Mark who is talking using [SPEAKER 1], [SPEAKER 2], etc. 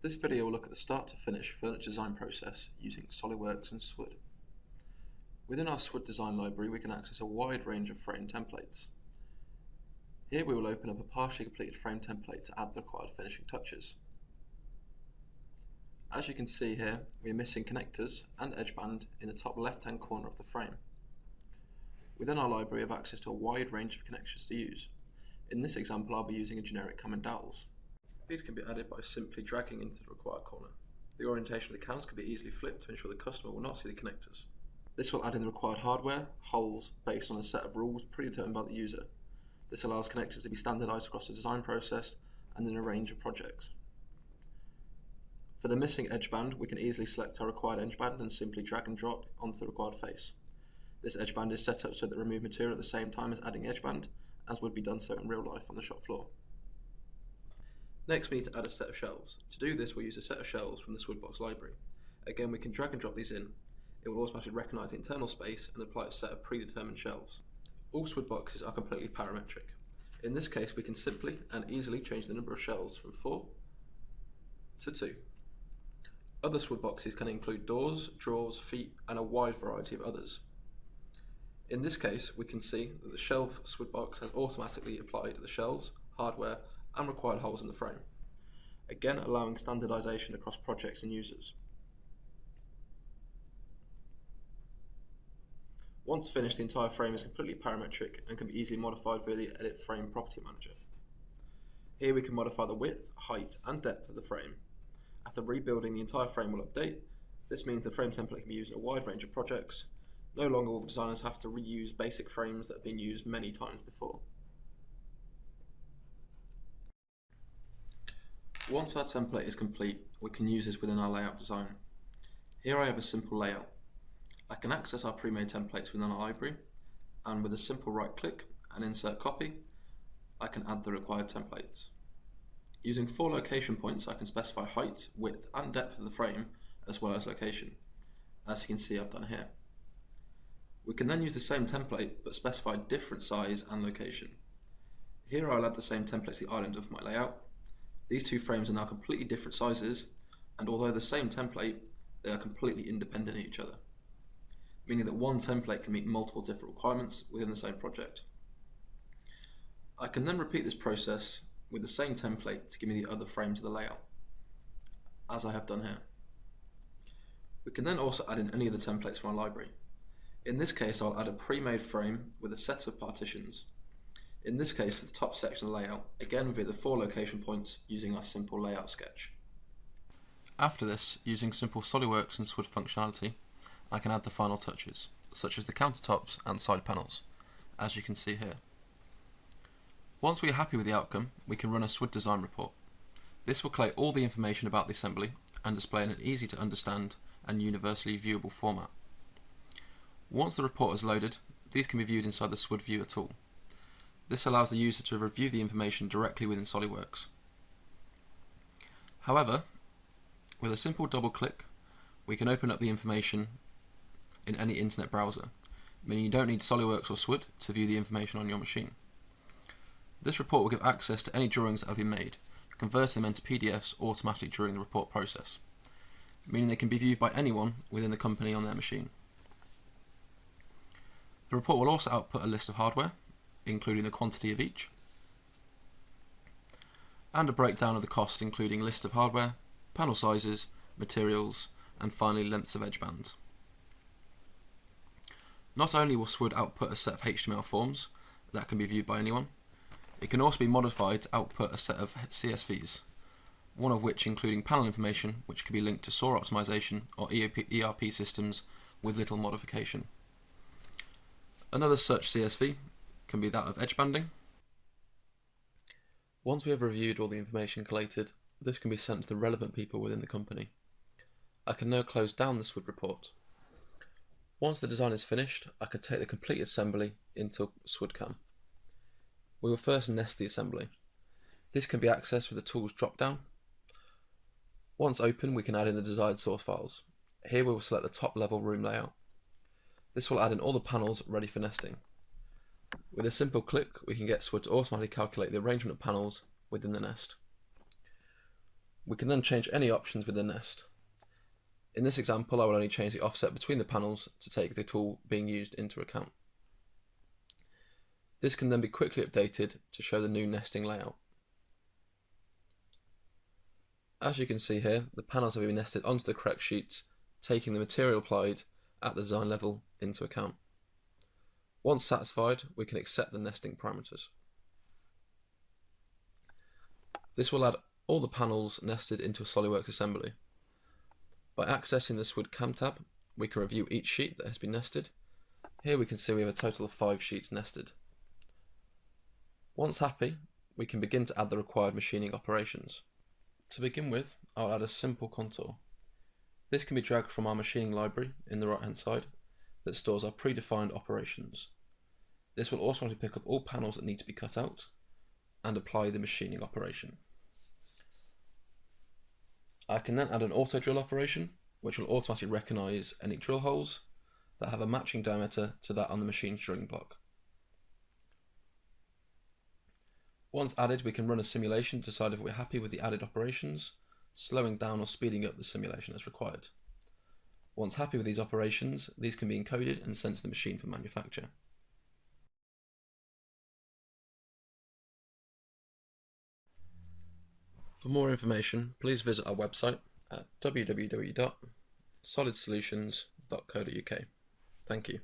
[SPEAKER 1] This video will look at the start to finish furniture design process using SOLIDWORKS and SWOOD. Within our SWOOD design library, we can access a wide range of frame templates. Here we will open up a partially completed frame template to add the required finishing touches. As you can see here, we are missing connectors and edge band in the top left-hand corner of the frame. Within our library, we have access to a wide range of connections to use. In this example, I'll be using a generic common dowels. These can be added by simply dragging into the required corner. The orientation of the cams can be easily flipped to ensure the customer will not see the connectors. This will add in the required hardware, holes, based on a set of rules predetermined by the user. This allows connectors to be standardized across the design process and in a range of projects. For the missing edge band, we can easily select our required edge band and simply drag and drop onto the required face. This edge band is set up so that we remove material at the same time as adding edge band, as would be done so in real life on the shop floor. Next, we need to add a set of shelves. To do this, we'll use a set of shelves from the SWOODbox library. Again, we can drag and drop these in. It will automatically recognise the internal space and apply a set of predetermined shelves. All SWOOD boxes are completely parametric. In this case, we can simply and easily change the number of shelves from 4 to 2. Other SWOOD boxes can include doors, drawers, feet, and a wide variety of others. In this case, we can see that the shelf SWOOD box has automatically applied the shelves, hardware, and required holes in the frame, again allowing standardization across projects and users. Once finished, the entire frame is completely parametric and can be easily modified via the Edit Frame Property Manager. Here we can modify the width, height, and depth of the frame. After rebuilding, the entire frame will update. This means the frame template can be used in a wide range of projects. No longer will designers have to reuse basic frames that have been used many times before. Once our template is complete, we can use this within our layout design. Here I have a simple layout. I can access our pre-made templates within our library, and with a simple right click and insert copy, I can add the required templates. Using 4 location points, I can specify height, width, and depth of the frame, as well as location. As you can see, I've done here. We can then use the same template, but specify different size and location. Here I'll add the same template to the island of my layout. These two frames are now completely different sizes, and although the same template, they are completely independent of each other, meaning that one template can meet multiple different requirements within the same project. I can then repeat this process with the same template to give me the other frames of the layout, as I have done here. We can then also add in any of the templates from our library. In this case, I'll add a pre-made frame with a set of partitions. In this case, the top section of the layout, again via the 4 location points using our simple layout sketch. After this, using simple SOLIDWORKS and SWOOD functionality, I can add the final touches, such as the countertops and side panels, as you can see here. Once we are happy with the outcome, we can run a SWOOD design report. This will collate all the information about the assembly and display in an easy to understand and universally viewable format. Once the report is loaded, these can be viewed inside the SWOOD Viewer tool. This allows the user to review the information directly within SOLIDWORKS. However, with a simple double click, we can open up the information in any internet browser, meaning you don't need SOLIDWORKS or SWOOD to view the information on your machine. This report will give access to any drawings that have been made, converting them into PDFs automatically during the report process, meaning they can be viewed by anyone within the company on their machine. The report will also output a list of hardware, including the quantity of each, and a breakdown of the cost, including list of hardware, panel sizes, materials, and finally lengths of edge bands. Not only will SWOOD output a set of HTML forms that can be viewed by anyone, it can also be modified to output a set of CSVs, one of which including panel information which can be linked to SOAR optimization or ERP systems with little modification. Another such CSV can be that of edge banding. Once we have reviewed all the information collated, this can be sent to the relevant people within the company. I can now close down the SWOOD report. Once the design is finished, I can take the complete assembly into SWOODcam. We will first nest the assembly. This can be accessed with the tools drop-down. Once open, we can add in the desired source files. Here we will select the top level room layout. This will add in all the panels ready for nesting. With a simple click, we can get SWOOD to automatically calculate the arrangement of panels within the nest. We can then change any options with the nest. In this example, I will only change the offset between the panels to take the tool being used into account. This can then be quickly updated to show the new nesting layout. As you can see here, the panels have been nested onto the correct sheets, taking the material applied at the design level into account. Once satisfied, we can accept the nesting parameters. This will add all the panels nested into a SOLIDWORKS assembly. By accessing the SWOOD CAM tab, we can review each sheet that has been nested. Here we can see we have a total of 5 sheets nested. Once happy, we can begin to add the required machining operations. To begin with, I'll add a simple contour. This can be dragged from our machining library in the right hand side that stores our predefined operations. This will automatically pick up all panels that need to be cut out and apply the machining operation. I can then add an auto drill operation, which will automatically recognise any drill holes that have a matching diameter to that on the machine's drilling block. Once added, we can run a simulation to decide if we're happy with the added operations, slowing down or speeding up the simulation as required. Once happy with these operations, these can be encoded and sent to the machine for manufacture. For more information, please visit our website at www.solidsolutions.co.uk. Thank you.